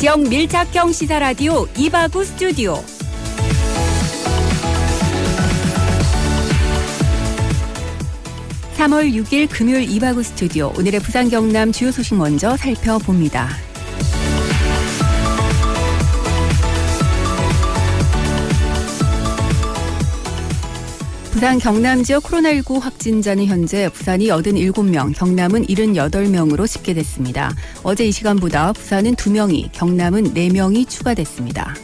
지역 밀착형 시사라디오 이바구 스튜디오. (3월 6일) 금요일 이바구 스튜디오. 오늘의 부산 경남 주요 소식 먼저 살펴봅니다. 부산 경남 지역 코로나19 확진자는 현재 부산이 87명, 경남은 78명으로 집계됐습니다. 어제 이 시간보다 부산은 2명이, 경남은 4명이 추가됐습니다.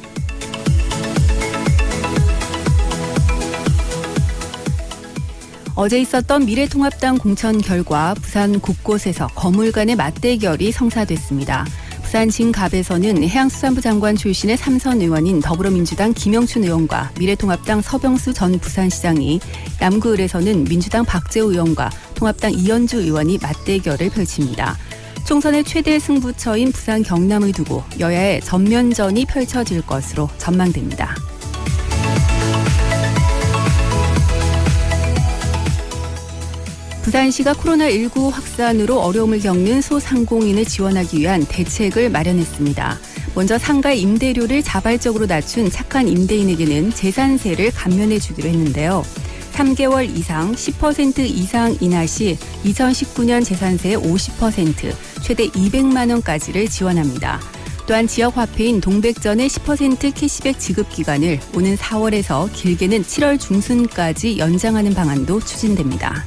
어제 있었던 미래통합당 공천 결과 부산 곳곳에서 거물 간의 맞대결이 성사됐습니다. 부산 진갑에서는 해양수산부 장관 출신의 3선 의원인 더불어민주당 김영춘 의원과 미래통합당 서병수 전 부산시장이, 남구을에서는 민주당 박재우 의원과 통합당 이현주 의원이 맞대결을 펼칩니다. 총선의 최대 승부처인 부산 경남을 두고 여야의 전면전이 펼쳐질 것으로 전망됩니다. 부산시가 코로나19 확산으로 어려움을 겪는 소상공인을 지원하기 위한 대책을 마련했습니다. 먼저 상가 임대료를 자발적으로 낮춘 착한 임대인에게는 재산세를 감면해 주기로 했는데요. 3개월 이상 10% 이상 인하 시 2019년 재산세의 50%, 최대 200만 원까지를 지원합니다. 또한 지역 화폐인 동백전의 10% 캐시백 지급 기간을 오는 4월에서 길게는 7월 중순까지 연장하는 방안도 추진됩니다.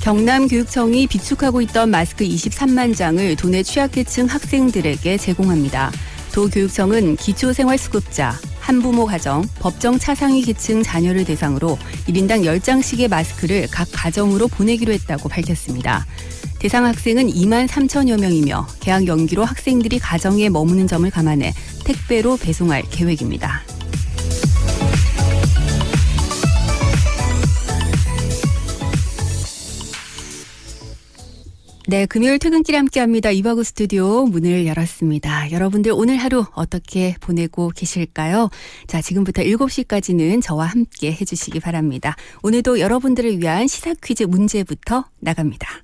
경남교육청이 비축하고 있던 마스크 23만 장을 도내 취약계층 학생들에게 제공합니다. 도교육청은 기초생활수급자, 한부모 가정, 법정 차상위 계층 자녀를 대상으로 1인당 10장씩의 마스크를 각 가정으로 보내기로 했다고 밝혔습니다. 대상 학생은 2만 3천여 명이며 개학 연기로 학생들이 가정에 머무는 점을 감안해 택배로 배송할 계획입니다. 네, 금요일 퇴근길에 함께합니다. 이바구 스튜디오 문을 열었습니다. 여러분들 오늘 하루 어떻게 보내고 계실까요? 자, 지금부터 7시까지는 저와 함께 해주시기 바랍니다. 오늘도 여러분들을 위한 시사 퀴즈 문제부터 나갑니다.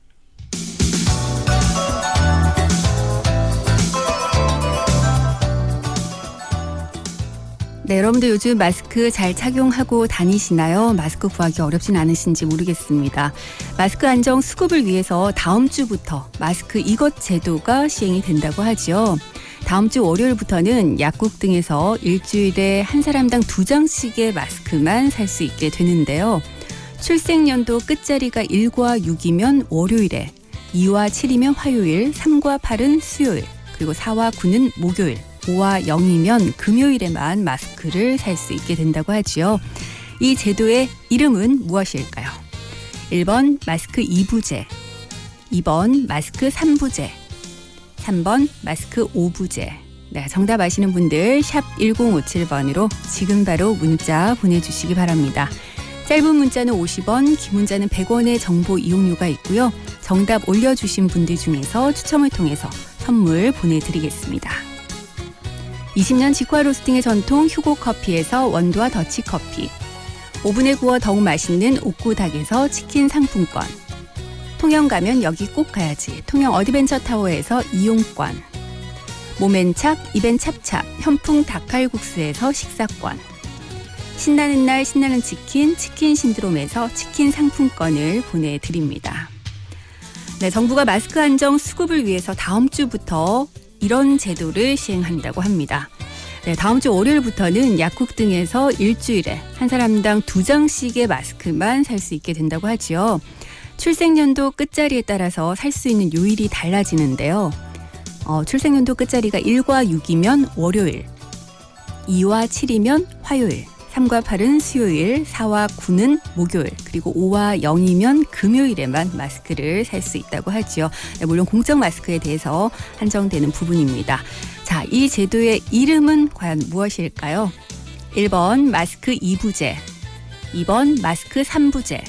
네, 여러분들 요즘 마스크 잘 착용하고 다니시나요? 마스크 구하기 어렵진 않으신지 모르겠습니다. 마스크 안정 수급을 위해서 다음 주부터 마스크 이것 제도가 시행이 된다고 하죠. 다음 주 월요일부터는 약국 등에서 일주일에 한 사람당 2장씩의 마스크만 살 수 있게 되는데요. 출생연도 끝자리가 1과 6이면 월요일에, 2와 7이면 화요일, 3과 8은 수요일, 그리고 4와 9는 목요일, 5와 0이면 금요일에만 마스크를 살 수 있게 된다고 하지요. 이 제도의 이름은 무엇일까요? 1번 마스크 2부제, 2번 마스크 3부제, 3번 마스크 5부제. 네, 정답 아시는 분들 샵 1057번으로 지금 바로 문자 보내주시기 바랍니다. 짧은 문자는 50원, 긴 문자는 100원의 정보 이용료가 있고요. 정답 올려주신 분들 중에서 추첨을 통해서 선물 보내드리겠습니다. 20년 직화 로스팅의 전통 휴고커피에서 원두와 더치커피, 오븐에 구워 더욱 맛있는 옥구닭에서 치킨 상품권, 통영 가면 여기 꼭 가야지 통영 어드벤처타워에서 이용권, 몸앤착 입앤 찹찹 현풍 닭칼국수에서 식사권, 신나는 날 신나는 치킨 치킨 신드롬에서 치킨 상품권을 보내드립니다. 네, 정부가 마스크 안정 수급을 위해서 다음 주부터 이런 제도를 시행한다고 합니다. 네, 다음 주 월요일부터는 약국 등에서 일주일에 한 사람당 2장씩의 마스크만 살 수 있게 된다고 하지요. 출생연도 끝자리에 따라서 살 수 있는 요일이 달라지는데요. 출생연도 끝자리가 1과 6이면 월요일, 2와 7이면 화요일, 3과 8은 수요일, 4와 9는 목요일, 그리고 5와 0이면 금요일에만 마스크를 살 수 있다고 하지요. 네, 물론 공적 마스크에 대해서 한정되는 부분입니다. 자, 이 제도의 이름은 과연 무엇일까요? 1번 마스크 2부제, 2번 마스크 3부제,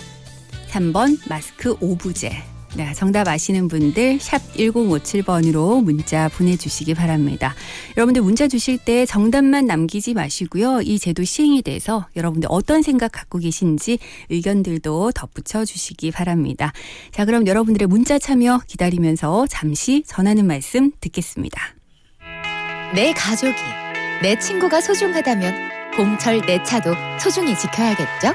3번 마스크 5부제. 네, 정답 아시는 분들 샵 1057번으로 문자 보내주시기 바랍니다. 여러분들 문자 주실 때 정답만 남기지 마시고요. 이 제도 시행에 대해서 여러분들 어떤 생각 갖고 계신지 의견들도 덧붙여 주시기 바랍니다. 자, 그럼 여러분들의 문자 참여 기다리면서 잠시 전하는 말씀 듣겠습니다. 내 가족이, 내 친구가 소중하다면 봄철 내 차도 소중히 지켜야겠죠?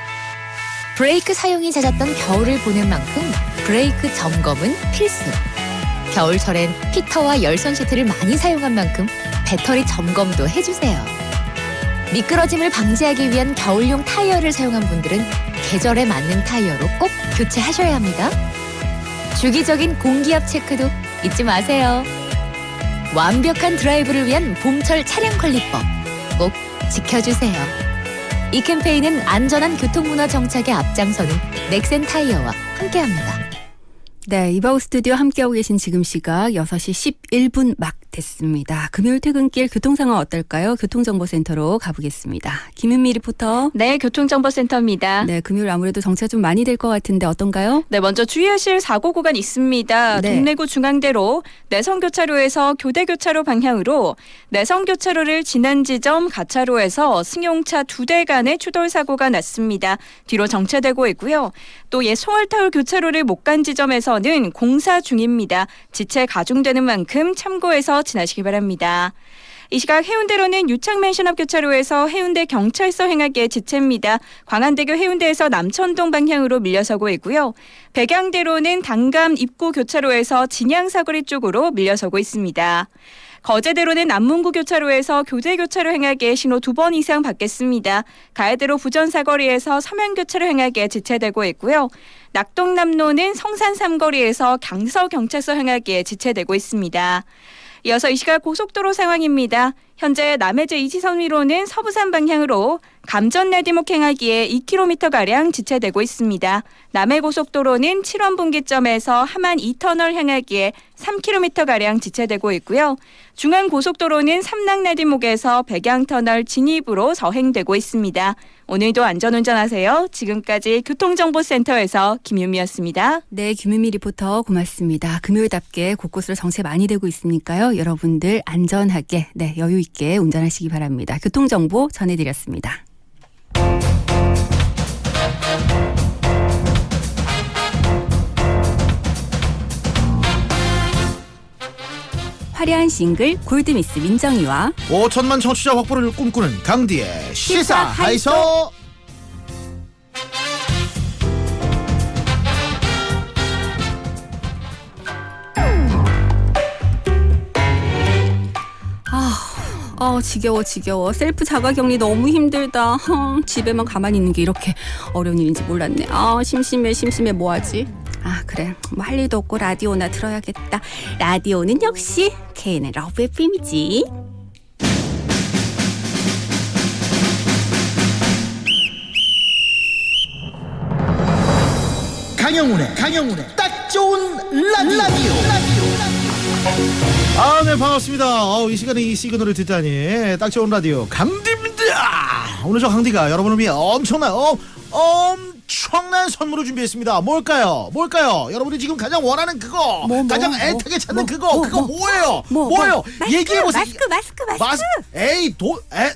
브레이크 사용이 잦았던 겨울을 보낸 만큼 브레이크 점검은 필수. 겨울철엔 피터와 열선 시트를 많이 사용한 만큼 배터리 점검도 해주세요. 미끄러짐을 방지하기 위한 겨울용 타이어를 사용한 분들은 계절에 맞는 타이어로 꼭 교체하셔야 합니다. 주기적인 공기압 체크도 잊지 마세요. 완벽한 드라이브를 위한 봄철 차량 관리법 꼭 지켜주세요. 이 캠페인은 안전한 교통문화 정착에 앞장서는 넥센 타이어와 함께합니다. 네, 이바우 스튜디오 함께하고 계신 지금 시각 6시 11분 막 됐습니다. 금요일 퇴근길 교통 상황 어떨까요? 교통정보센터로 가보겠습니다. 김은미 리포터. 네, 교통정보센터입니다. 네, 금요일 아무래도 정체가 좀 많이 될 것 같은데 어떤가요? 네, 먼저 주의하실 사고 구간 있습니다. 네. 동래구 중앙대로 내성교차로에서 교대교차로 방향으로 내성교차로를 지난 지점 가차로에서 승용차 2대 간의 추돌 사고가 났습니다. 뒤로 정체되고 있고요. 또 옛 송월타울 교차로를 못 간 지점에서는 공사 중입니다. 지체 가중되는 만큼 참고해서 지나시기 바랍니다. 이 시각 해운대로는 유창맨션 앞 교차로에서 해운대 경찰서 행하기에 지체입니다. 광안대교 해운대에서 남천동 방향으로 밀려서고 있고요. 백양대로는 당감 입구 교차로에서 진양사거리 쪽으로 밀려서고 있습니다. 거제대로는 남문구 교차로에서 교대교차로 행하기에 신호 2번 이상 받겠습니다. 가해대로 부전사거리에서 서면교차로 행하기에 지체되고 있고요. 낙동남로는 성산 삼거리에서 강서경찰서 행하기에 지체되고 있습니다. 이어서 이 시각 고속도로 상황입니다. 현재 남해제 이지선위로는 서부산 방향으로 감전 내디목 행하기에 2km가량 지체되고 있습니다. 남해고속도로는 7원 분기점에서 함안 2터널 향하기에 3km가량 지체되고 있고요. 중앙고속도로는 삼락 내디목에서 백양터널 진입으로 서행되고 있습니다. 오늘도 안전운전하세요. 지금까지 교통정보센터에서 김유미였습니다. 네, 김은미 리포터 고맙습니다. 금요일답게 곳곳으로 정체 많이 되고 있으니까요. 여러분들 안전하게 여유 있게 운전하시기 바랍니다. 교통정보 전해드렸습니다. 화려한 싱글 골드미스 민정이와 5천만 청취자 확보를 꿈꾸는 강디의 시사 하이소. 지겨워. 셀프 자가격리 너무 힘들다. 집에만 가만히 있는 게 이렇게 어려운 일인지 몰랐네. 심심해 뭐하지? 그래, 뭐 할 일도 없고 라디오나 들어야겠다. 라디오는 역시 KN의 러브 FM이지. 강영훈의 딱 좋은 라디오. 네, 반갑습니다. 이 시간에 이 시그널을 듣다니 딱 좋은 라디오 강디입니다. 오늘 저 강디가 여러분을 위해 엄청난 선물을 준비했습니다. 뭘까요? 여러분이 지금 가장 원하는 그거, 가장 애타게 찾는 그거 뭐예요? 뭐예요? 얘기해보세요.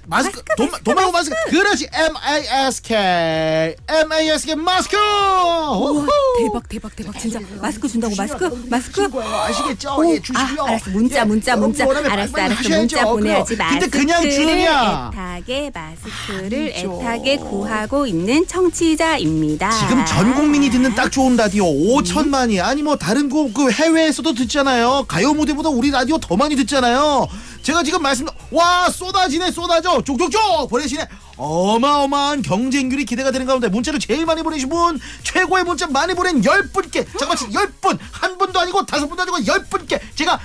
마스크. 도마고 마스크. 그렇지. MASK 마스크. 우와, 대박. 진짜 마스크 준다고. 마스크? 아시겠죠? 주시고요. 알았어. 문자. 알았어. 문자 보내야지. 근데 그냥 주느냐? 마스크를 애타게 구하고 있는 청취자입니다. 지금 전 국민이 듣는 딱 좋은 라디오 5천만이 아니 뭐 다른 그 해외에서도 듣잖아요. 가요 무대보다 우리 라디오 더 많이 듣잖아요. 제가 지금 쏟아져 쪽쪽쪽 보내시네. 어마어마한 경쟁률이 기대가 되는 가운데 문자를 제일 많이 보내신 분, 최고의 문자 많이 보낸 10분께, 잠깐만 10분, 한 분도 아니고 5분도 아니고 10분께 제가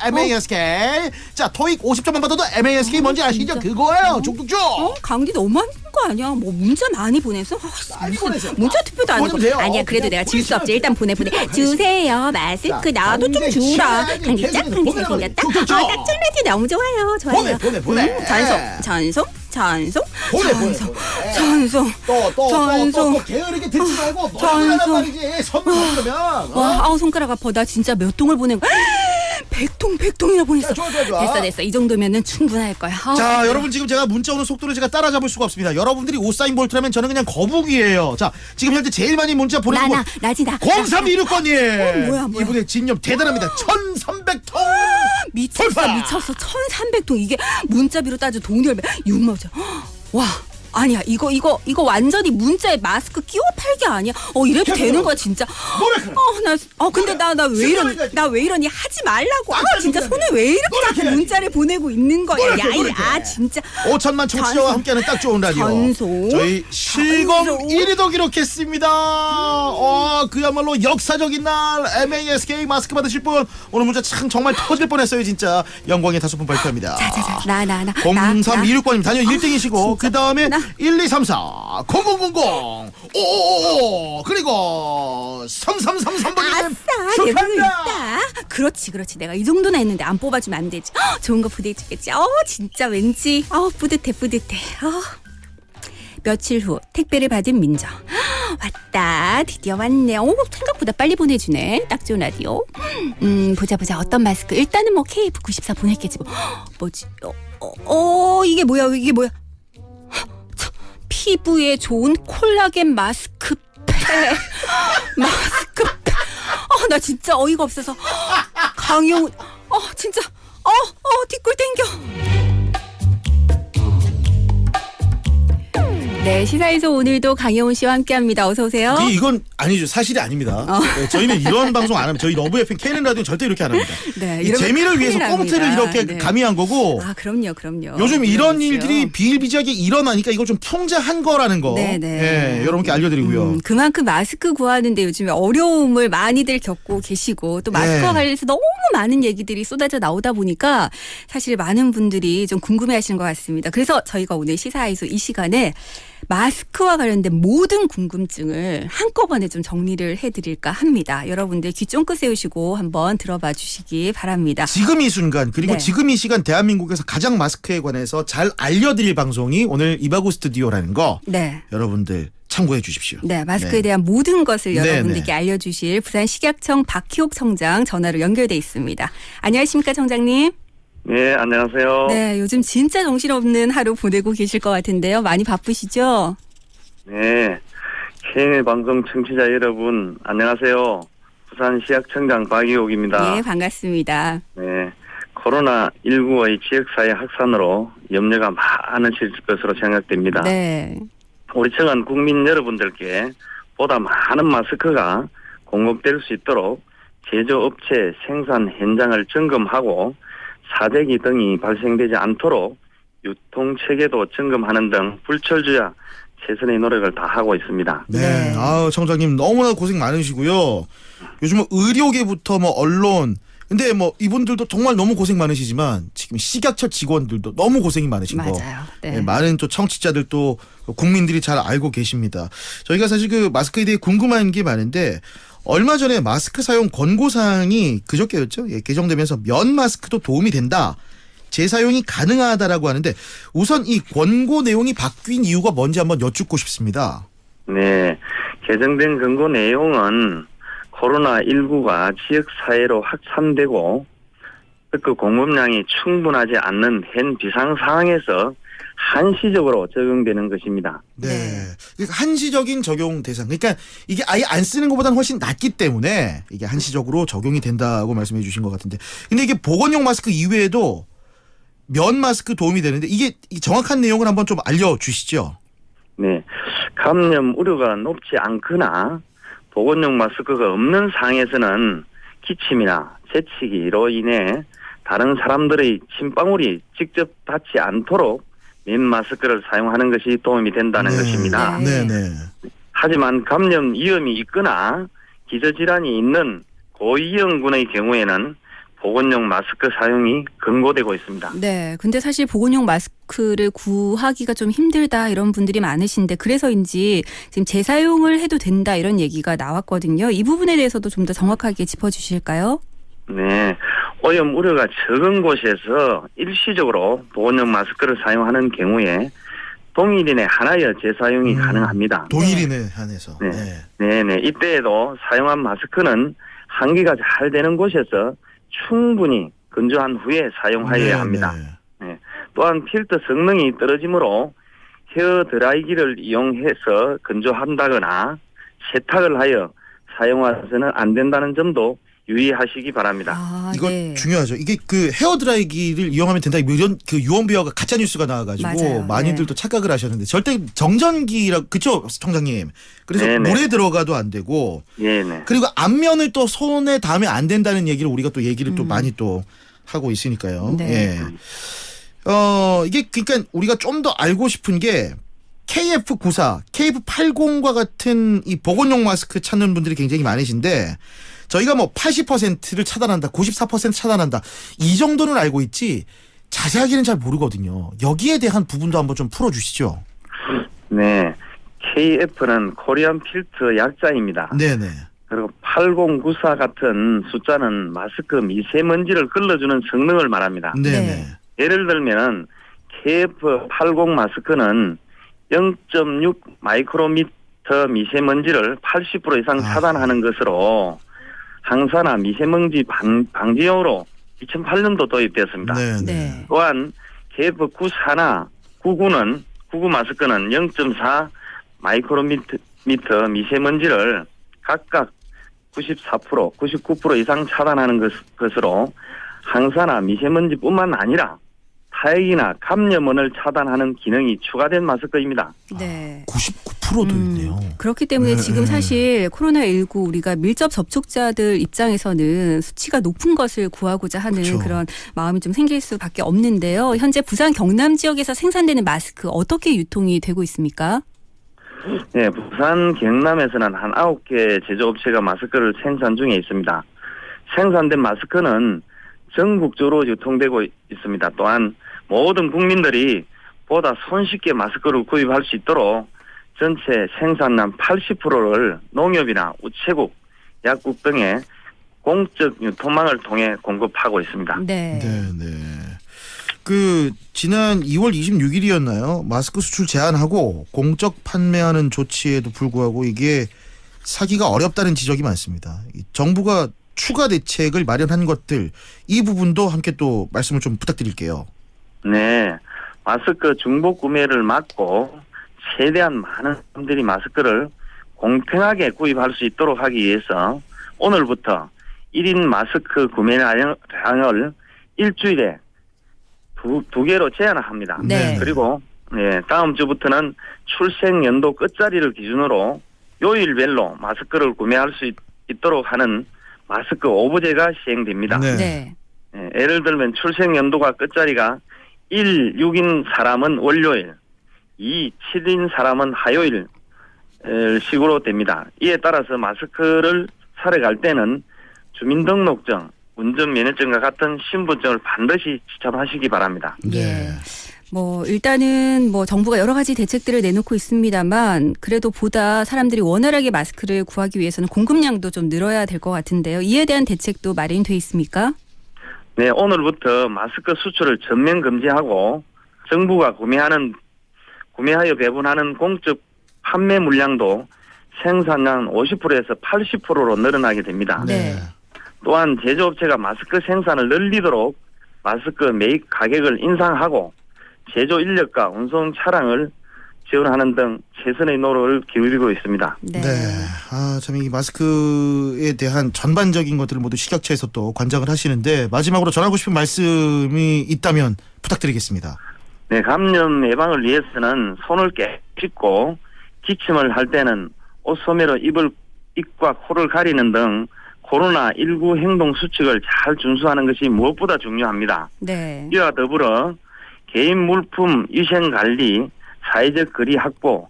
MASK 자 토익 50점만 받아도 MASK 뭔지 아시죠? 그거예요. 쪽쪽쪽. 강디 너무한 거 아니야? 뭐 문자 많이 보냈어? 무슨 문자 투표도 안 하고. 아니야, 그래도 내가 질 수 없지. 일단 보내. 주세요. 마스크 나도 좀 주라. 강디 짱 잘생겼다. 딱 좋은 라디오 너무 좋아요. 보내. 전송 전송, 보내. 전송. 또 게으르게 듣지 말고 노래하란 말이지. 선물 받으면. 와, 아우 손가락 아파. 나 진짜 몇 통을 보낸 거야. 100통이나 보냈어. 좋아. 됐어. 이 정도면은 충분할 거야. 자, 여러분 지금 제가 문자 오는 속도를 제가 따라잡을 수가 없습니다. 여러분들이 우사인 볼트라면 저는 그냥 거북이에요. 자, 지금 현재 제일 많이 문자 보내는 분 나지. 0326번님. 뭐야. 이분의 진념 대단합니다. 1300통. 미쳤어. 1300통. 이게 문자비로 따져 돈이 얼마? 6만 원. 와. 아니야 이거 완전히 문자에 마스크 끼워 팔기 아니야? 이래도 되는 거야 진짜. 근데 나 왜 이러니 하지 말라고. 진짜 손에 왜 이렇게 자꾸 문자를 보내고 있는 거야. 야 진짜. 5천만 청취자와 함께하는 딱 좋은 라디오. 전송. 저희 실검 1위도 기록했습니다. 그야말로 역사적인 날 MASK 마스크 받으실 분 오늘 문자 참 정말 터질 뻔했어요 진짜. 영광의 5분 발표합니다. 자, 나. 0326번님 단연 1등이시고 그 다음에 1234 0000 5555 그리고 3333번님 아싸, 내 분을 있다. 그렇지. 내가 이 정도나 했는데 안 뽑아주면 안 되지. 좋은 거 보내주겠지. 진짜 왠지. 뿌듯해. 며칠 후 택배를 받은 민정. 왔다. 드디어 왔네. 생각보다 빨리 보내주네. 딱 좋은 라디오. 보자. 어떤 마스크. 일단은 뭐 KF94 보냈겠지 뭐. 뭐지? 이게 뭐야? 피부에 좋은 콜라겐 마스크팩. 나 진짜 어이가 없어서. 강용훈. 진짜. 뒷골 땡겨. 네, 시사에서 오늘도 강영훈 씨와 함께합니다. 어서 오세요. 이건 아니죠. 사실이 아닙니다. 네, 저희는 이런 방송 안 합니다. 저희 러브 FM KNN 라디오는 절대 이렇게 안 합니다. 네, 이 재미를 위해서 꽁트를 이렇게 가미한 거고. 그럼요. 요즘 이런 일들이 비일비재하게 일어나니까 이걸 좀 풍자한 거라는 거. 네, 여러분께 알려드리고요. 그만큼 마스크 구하는데 요즘에 어려움을 많이들 겪고 계시고 또 마스크와 관련해서 너무 많은 얘기들이 쏟아져 나오다 보니까 사실 많은 분들이 좀 궁금해하시는 것 같습니다. 그래서 저희가 오늘 시사에서 이 시간에 마스크와 관련된 모든 궁금증을 한꺼번에 좀 정리를 해드릴까 합니다. 여러분들 귀 쫑긋 세우시고 한번 들어봐 주시기 바랍니다. 지금 이 순간 그리고 지금 이 시간 대한민국에서 가장 마스크에 관해서 잘 알려드릴 방송이 오늘 이바구 스튜디오라는 거. 여러분들 참고해 주십시오. 네, 마스크에 대한 모든 것을 여러분들께 알려주실 부산식약청 박희옥 청장 전화로 연결돼 있습니다. 안녕하십니까 청장님. 네, 안녕하세요. 네, 요즘 진짜 정신없는 하루 보내고 계실 것 같은데요. 많이 바쁘시죠? 네, KNL 방송 청취자 여러분, 안녕하세요. 부산시약청장 박희옥입니다. 네, 반갑습니다. 네, 코로나19의 지역사회 확산으로 염려가 많으실 것으로 생각됩니다. 네. 우리 청은 국민 여러분들께 보다 많은 마스크가 공급될 수 있도록 제조업체 생산 현장을 점검하고 사재기 등이 발생되지 않도록 유통체계도 점검하는 등 불철주야 최선의 노력을 다하고 있습니다. 네. 청장님 너무나 고생 많으시고요. 요즘은 의료계부터 언론 근데 이분들도 정말 너무 고생 많으시지만 지금 식약처 직원들도 너무 고생이 많으신 거. 맞아요. 네, 많은 또 청취자들도 국민들이 잘 알고 계십니다. 저희가 사실 그 마스크에 대해 궁금한 게 많은데 얼마 전에 마스크 사용 권고사항이 그저께였죠. 개정되면서 면 마스크도 도움이 된다. 재사용이 가능하다라고 하는데 우선 이 권고 내용이 바뀐 이유가 뭔지 한번 여쭙고 싶습니다. 네. 개정된 권고 내용은 코로나19가 지역사회로 확산되고 그 공급량이 충분하지 않는 현 비상 상황에서 한시적으로 적용되는 것입니다. 네. 한시적인 적용 대상. 그러니까 이게 아예 안 쓰는 것보다는 훨씬 낫기 때문에 이게 한시적으로 적용이 된다고 말씀해 주신 것 같은데. 근데 이게 보건용 마스크 이외에도 면 마스크 도움이 되는데 이게 정확한 내용을 한번 좀 알려주시죠. 네. 감염 우려가 높지 않거나 보건용 마스크가 없는 상황에서는 기침이나 재채기로 인해 다른 사람들의 침방울이 직접 닿지 않도록 면 마스크를 사용하는 것이 도움이 된다는 것입니다. 하지만 감염 위험이 있거나 기저질환이 있는 고위험군의 경우에는 보건용 마스크 사용이 권고되고 있습니다. 네, 근데 사실 보건용 마스크를 구하기가 좀 힘들다 이런 분들이 많으신데 그래서인지 지금 재사용을 해도 된다 이런 얘기가 나왔거든요. 이 부분에 대해서도 좀 더 정확하게 짚어주실까요? 네, 오염 우려가 적은 곳에서 일시적으로 보온용 마스크를 사용하는 경우에 동일인에 한하여 재사용이 가능합니다. 동일인에 한해서. 네. 네네. 이때에도 사용한 마스크는 환기가 잘 되는 곳에서 충분히 건조한 후에 사용하여야 합니다. 네. 또한 필터 성능이 떨어지므로 헤어 드라이기를 이용해서 건조한다거나 세탁을 하여 사용해서는 안 된다는 점도 유의하시기 바랍니다. 아, 이거 네. 중요하죠. 이게 그 헤어 드라이기를 이용하면 된다. 이런 그 유언비어가 가짜 뉴스가 나와가지고 맞아요. 많이들도 착각을 하셨는데 절대 정전기라 그쵸, 청장님. 그래서 네네. 물에 들어가도 안 되고 네네. 그리고 앞면을 또 손에 닿으면 안 된다는 얘기를 우리가 또 얘기를 또 많이 또 하고 있으니까요. 네. 예. 이게 그러니까 우리가 좀 더 알고 싶은 게 KF94, KF80과 같은 이 보건용 마스크 찾는 분들이 굉장히 많으신데 저희가 뭐 80%를 차단한다, 94% 차단한다 이 정도는 알고 있지 자세하게는 잘 모르거든요. 여기에 대한 부분도 한번 좀 풀어주시죠. 네. KF는 코리안 필터 약자입니다. 네네. 그리고 8094 같은 숫자는 마스크 미세먼지를 끌어주는 성능을 말합니다. 네네. 네. 예를 들면 KF80 마스크는 0.6 마이크로미터 미세먼지를 80% 이상 차단하는 것으로 황사나 미세먼지 방지용으로 2008년도 도입되었습니다. 네네. 네. 또한 KF94나 99는 99 마스크는 0.4 마이크로미터 미세먼지를 각각 94%, 99% 이상 차단하는 것으로 황사나 미세먼지뿐만 아니라 타액이나 감염원을 차단하는 기능이 추가된 마스크입니다. 네. 99%도 있네요. 그렇기 때문에 네. 지금 사실 코로나19 우리가 밀접 접촉자들 입장에서는 수치가 높은 것을 구하고자 하는 그쵸. 그런 마음이 좀 생길 수밖에 없는데요. 현재 부산 경남 지역에서 생산되는 마스크 어떻게 유통이 되고 있습니까? 네, 부산 경남에서는 한 9개 제조업체가 마스크를 생산 중에 있습니다. 생산된 마스크는 전국적으로 유통되고 있습니다. 또한 모든 국민들이 보다 손쉽게 마스크를 구입할 수 있도록 전체 생산량 80%를 농협이나 우체국, 약국 등의 공적 유통망을 통해 공급하고 있습니다. 네. 네네. 그 지난 2월 26일이었나요? 마스크 수출 제한하고 공적 판매하는 조치에도 불구하고 이게 사기가 어렵다는 지적이 많습니다. 정부가 추가 대책을 마련한 것들 이 부분도 함께 또 말씀을 좀 부탁드릴게요. 네, 마스크 중복 구매를 막고 최대한 많은 사람들이 마스크를 공평하게 구입할 수 있도록 하기 위해서 오늘부터 1인 마스크 구매량을 일주일에 두 개로 제한을 합니다. 네. 그리고 다음 주부터는 출생 연도 끝자리를 기준으로 요일별로 마스크를 구매할 수 있도록 하는 마스크 오브제가 시행됩니다. 네. 네. 예를 들면 출생 연도가 끝자리가 1, 6인 사람은 월요일, 2, 7인 사람은 화요일 식으로 됩니다. 이에 따라서 마스크를 사러 갈 때는 주민등록증, 운전면허증과 같은 신분증을 반드시 지참하시기 바랍니다. 예. 뭐 일단은 뭐 정부가 여러 가지 대책들을 내놓고 있습니다만 그래도 보다 사람들이 원활하게 마스크를 구하기 위해서는 공급량도 좀 늘어야 될 것 같은데요. 이에 대한 대책도 마련돼 있습니까? 네, 오늘부터 마스크 수출을 전면 금지하고 정부가 구매하여 배분하는 공적 판매 물량도 생산량 50%에서 80%로 늘어나게 됩니다. 네. 또한 제조업체가 마스크 생산을 늘리도록 마스크 매입 가격을 인상하고 제조 인력과 운송 차량을 지원하는 등 최선의 노력을 기울이고 있습니다. 네. 참 이 마스크에 대한 전반적인 것들을 모두 식약처에서 또 관장을 하시는데 마지막으로 전하고 싶은 말씀이 있다면 부탁드리겠습니다. 네, 감염 예방을 위해서는 손을 깨끗이 씻고 기침을 할 때는 옷소매로 입과 코를 가리는 등 코로나19 행동 수칙을 잘 준수하는 것이 무엇보다 중요합니다. 네. 이와 더불어 개인 물품 위생 관리, 사회적 거리 확보,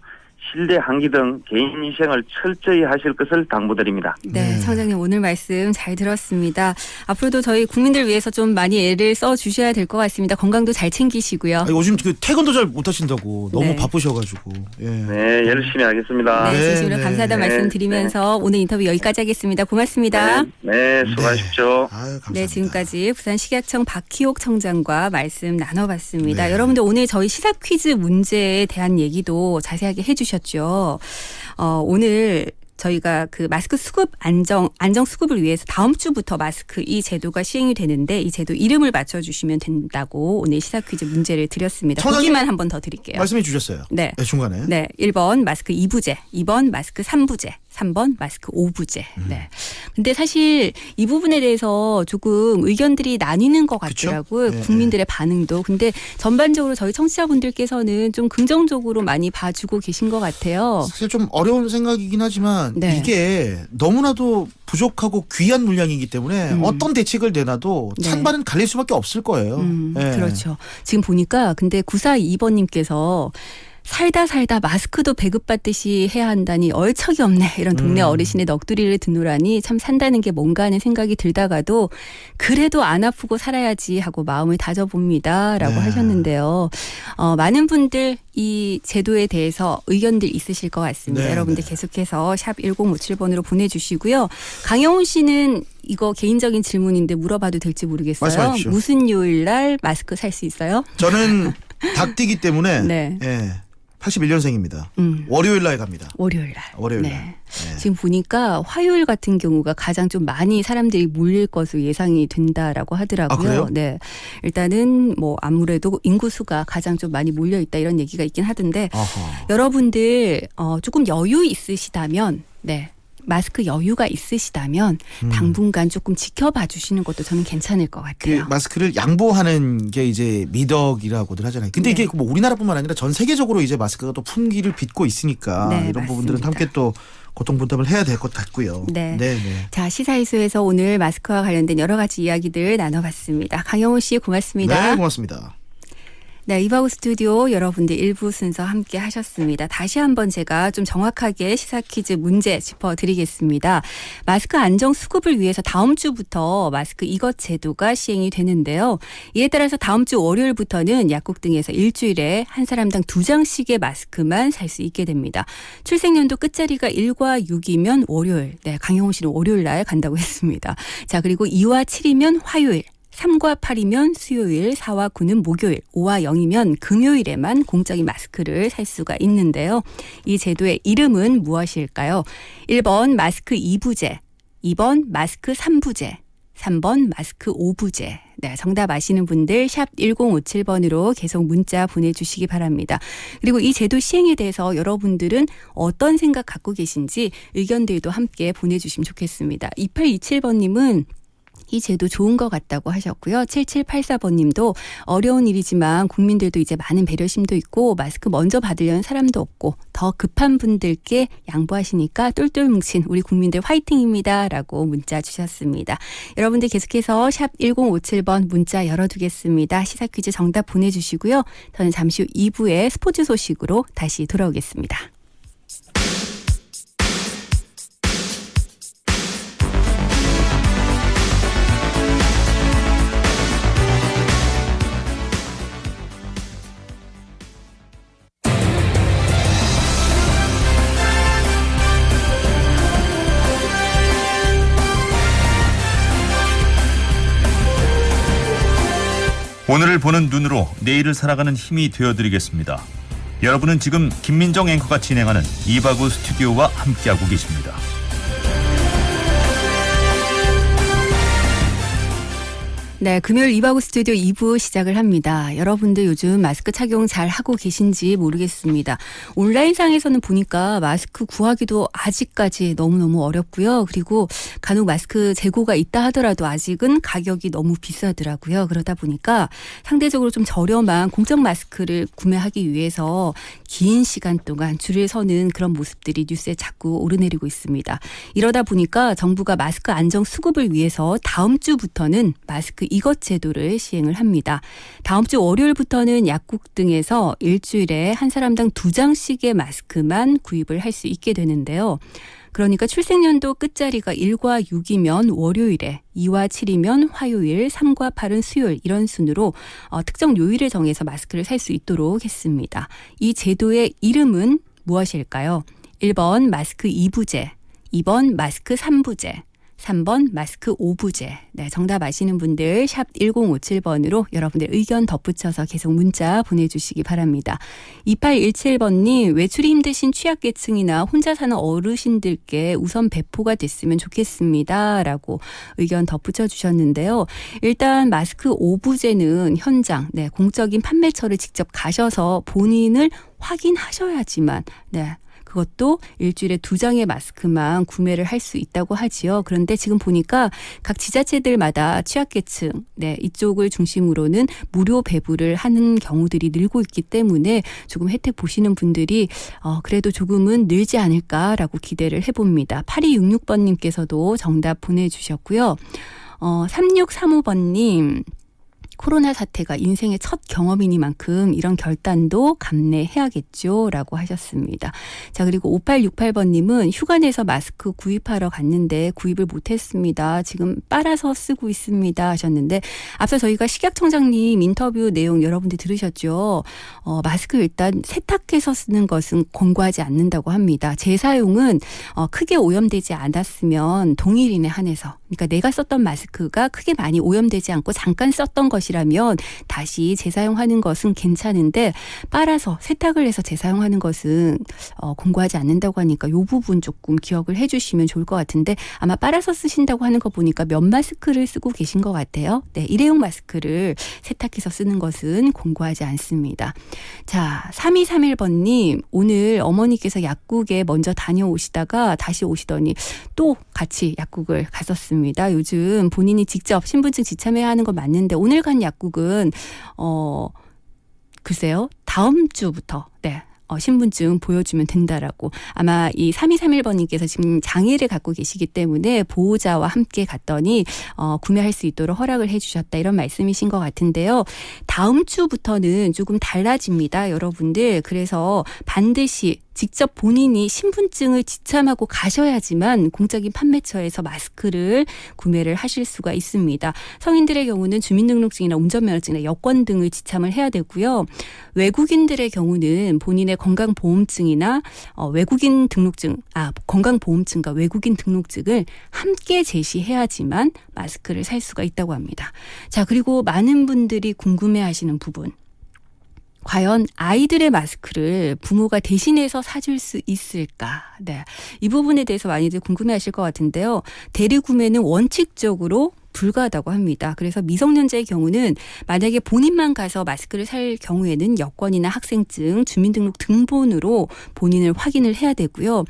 실내 환기 등 개인 위생을 철저히 하실 것을 당부드립니다. 네, 청장님 오늘 말씀 잘 들었습니다. 앞으로도 저희 국민들 위해서 좀 많이 애를 써 주셔야 될 것 같습니다. 건강도 잘 챙기시고요. 아니, 요즘 그 퇴근도 잘 못하신다고 너무 네. 바쁘셔가지고. 예. 네, 열심히 하겠습니다. 네, 네, 진심으로 네. 감사하다는 네, 말씀 드리면서 오늘 인터뷰 여기까지 하겠습니다. 고맙습니다. 네, 수고하십시오. 아유, 감사합니다. 네, 지금까지 부산식약청 박희옥 청장과 말씀 나눠봤습니다. 네. 여러분들 오늘 저희 시사 퀴즈 문제에 대한 얘기도 자세하게 해주셨죠. 오늘 저희가 그 마스크 수급 안정 수급을 위해서 다음 주부터 마스크 이 제도가 시행이 되는데 이 제도 이름을 맞춰주시면 된다고 오늘 시사 퀴즈 문제를 드렸습니다. 청장님 보기만 한 번 더 드릴게요. 말씀해 주셨어요. 네. 네, 중간에. 네, 1번 마스크 2부제, 2번 마스크 3부제, 3번 마스크 5부제. 네. 근데 사실 이 부분에 대해서 조금 의견들이 나뉘는 것 그쵸? 같더라고요. 네, 국민들의 반응도. 근데 전반적으로 저희 청취자분들께서는 좀 긍정적으로 많이 봐주고 계신 것 같아요. 사실 좀 어려운 생각이긴 하지만 네. 이게 너무나도 부족하고 귀한 물량이기 때문에 어떤 대책을 내놔도 네. 찬반은 갈릴 수밖에 없을 거예요. 예. 그렇죠. 지금 보니까 근데 9422번님께서 살다 마스크도 배급받듯이 해야 한다니 얼척이 없네. 이런 동네 어르신의 넋두리를 듣노라니 참 산다는 게 뭔가 하는 생각이 들다가도 그래도 안 아프고 살아야지 하고 마음을 다져봅니다. 라고 네. 하셨는데요. 많은 분들 이 제도에 대해서 의견들 있으실 것 같습니다. 네, 여러분들 네. 계속해서 샵 1057번으로 보내주시고요. 강영훈 씨는 이거 개인적인 질문인데 물어봐도 될지 모르겠어요. 말씀하십시오. 무슨 요일 날 마스크 살 수 있어요? 저는 닭띠기 때문에 네. 예, 81년생입니다. 음. 월요일 날 갑니다. 월요일 날. 월요일 날. 네. 네. 지금 보니까 화요일 같은 경우가 가장 좀 많이 사람들이 몰릴 것으로 예상이 된다라고 하더라고요. 아, 그래요? 네. 일단은 뭐 아무래도 인구수가 가장 좀 많이 몰려 있다 이런 얘기가 있긴 하던데 아하. 여러분들 조금 여유 있으시다면 네. 마스크 여유가 있으시다면 당분간 조금 지켜봐 주시는 것도 저는 괜찮을 것 그 같아요. 마스크를 양보하는 게 이제 미덕이라고들 하잖아요. 근데 네. 이게 뭐 우리나라뿐만 아니라 전 세계적으로 이제 마스크가 또 품기를 빚고 있으니까 네, 이런 부분들은 맞습니다. 함께 또 고통분담을 해야 될 것 같고요. 네. 네. 자, 시사이수에서 오늘 마스크와 관련된 여러 가지 이야기들 나눠봤습니다. 강영호 씨 고맙습니다. 네, 고맙습니다. 네, 이바우 스튜디오 여러분들 1부 순서 함께 하셨습니다. 다시 한번 제가 좀 정확하게 시사 퀴즈 문제 짚어드리겠습니다. 마스크 안정 수급을 위해서 다음 주부터 마스크 이것 제도가 시행이 되는데요. 이에 따라서 다음 주 월요일부터는 약국 등에서 일주일에 한 사람당 2장씩의 마스크만 살 수 있게 됩니다. 출생연도 끝자리가 1과 6이면 월요일, 네, 강영호 씨는 월요일 날 간다고 했습니다. 자, 그리고 2와 7이면 화요일. 3과 8이면 수요일, 4와 9는 목요일, 5와 0이면 금요일에만 공적인 마스크를 살 수가 있는데요. 이 제도의 이름은 무엇일까요? 1번 마스크 2부제, 2번 마스크 3부제, 3번 마스크 5부제. 네, 정답 아시는 분들 샵 1057번으로 계속 문자 보내주시기 바랍니다. 그리고 이 제도 시행에 대해서 여러분들은 어떤 생각 갖고 계신지 의견들도 함께 보내주시면 좋겠습니다. 2827번님은 이 제도 좋은 것 같다고 하셨고요. 7784번님도 어려운 일이지만 국민들도 이제 많은 배려심도 있고 마스크 먼저 받으려는 사람도 없고 더 급한 분들께 양보하시니까 똘똘 뭉친 우리 국민들 화이팅입니다. 라고 문자 주셨습니다. 여러분들 계속해서 샵 1057번 문자 열어두겠습니다. 시사 퀴즈 정답 보내주시고요. 저는 잠시 후 2부의 스포츠 소식으로 다시 돌아오겠습니다. 오늘을 보는 눈으로 내일을 살아가는 힘이 되어드리겠습니다. 여러분은 지금 김민정 앵커가 진행하는 이바구 스튜디오와 함께하고 계십니다. 네, 금요일 이바구 스튜디오 2부 시작을 합니다. 여러분들 요즘 마스크 착용 잘 하고 계신지 모르겠습니다. 온라인상에서는 보니까 마스크 구하기도 아직까지 너무너무 어렵고요. 그리고 간혹 마스크 재고가 있다 하더라도 아직은 가격이 너무 비싸더라고요. 그러다 보니까 상대적으로 좀 저렴한 공적 마스크를 구매하기 위해서 긴 시간 동안 줄을 서는 그런 모습들이 뉴스에 자꾸 오르내리고 있습니다. 이러다 보니까 정부가 마스크 안정 수급을 위해서 다음 주부터는 마스크 이것 제도를 시행을 합니다. 다음 주 월요일부터는 약국 등에서 일주일에 한 사람당 2장씩의 마스크만 구입을 할 수 있게 되는데요. 그러니까 출생연도 끝자리가 1과 6이면 월요일에, 2와 7이면 화요일, 3과 8은 수요일 이런 순으로 특정 요일을 정해서 마스크를 살 수 있도록 했습니다. 이 제도의 이름은 무엇일까요? 1번 마스크 2부제, 2번 마스크 3부제, 3번 마스크 5부제. 네, 정답 아시는 분들 샵 1057번으로 여러분들 의견 덧붙여서 계속 문자 보내주시기 바랍니다. 2817번님 외출이 힘드신 취약계층이나 혼자 사는 어르신들께 우선 배포가 됐으면 좋겠습니다. 라고 의견 덧붙여 주셨는데요. 일단 마스크 5부제는 현장, 공적인 판매처를 직접 가셔서 본인을 확인하셔야지만 그것도 일주일에 2장의 마스크만 구매를 할 수 있다고 하지요. 그런데 지금 보니까 각 지자체들마다 취약계층, 이쪽을 중심으로는 무료 배부를 하는 경우들이 늘고 있기 때문에 조금 혜택 보시는 분들이 그래도 조금은 늘지 않을까라고 기대를 해봅니다. 8266번님께서도 정답 보내주셨고요. 3635번님. 코로나 사태가 인생의 첫 경험이니만큼 이런 결단도 감내해야겠죠 라고 하셨습니다. 자, 그리고 5868번님은 휴가 내서 마스크 구입하러 갔는데 구입을 못했습니다. 지금 빨아서 쓰고 있습니다 하셨는데 앞서 저희가 식약청장님 인터뷰 내용 여러분들 들으셨죠? 마스크 일단 세탁해서 쓰는 것은 권고하지 않는다고 합니다. 재사용은 크게 오염되지 않았으면 동일 인에 한해서 그러니까 내가 썼던 마스크가 크게 많이 오염되지 않고 잠깐 썼던 것이라면 다시 재사용하는 것은 괜찮은데 빨아서 세탁을 해서 재사용하는 것은 권고하지 않는다고 하니까 이 부분 조금 기억을 해 주시면 좋을 것 같은데 아마 빨아서 쓰신다고 하는 거 보니까 면 마스크를 쓰고 계신 것 같아요. 네, 일회용 마스크를 세탁해서 쓰는 것은 권고하지 않습니다. 자, 3231번님 오늘 어머니께서 약국에 먼저 다녀오시다가 다시 오시더니 또 같이 약국을 갔었습니다. 요즘 본인이 직접 신분증 지참해야 하는 건 맞는데 오늘 간 약국은 글쎄요. 다음 주부터 신분증 보여주면 된다라고 아마 이 3231번님께서 지금 장애를 갖고 계시기 때문에 보호자와 함께 갔더니 구매할 수 있도록 허락을 해 주셨다 이런 말씀이신 것 같은데요. 다음 주부터는 조금 달라집니다. 여러분들. 그래서 반드시 직접 본인이 신분증을 지참하고 가셔야지만 공적인 판매처에서 마스크를 구매를 하실 수가 있습니다. 성인들의 경우는 주민등록증이나 운전면허증이나 여권 등을 지참을 해야 되고요. 외국인들의 경우는 본인의 건강보험증이나 외국인 등록증, 건강보험증과 외국인 등록증을 함께 제시해야지만 마스크를 살 수가 있다고 합니다. 자, 그리고 많은 분들이 궁금해하시는 부분. 과연 아이들의 마스크를 부모가 대신해서 사줄 수 있을까? 네, 이 부분에 대해서 많이들 궁금해하실 것 같은데요. 대리 구매는 원칙적으로 불가하다고 합니다. 그래서 미성년자의 경우는 만약에 본인만 가서 마스크를 살 경우에는 여권이나 학생증, 주민등록 등본으로 본인을 확인을 해야 되고요.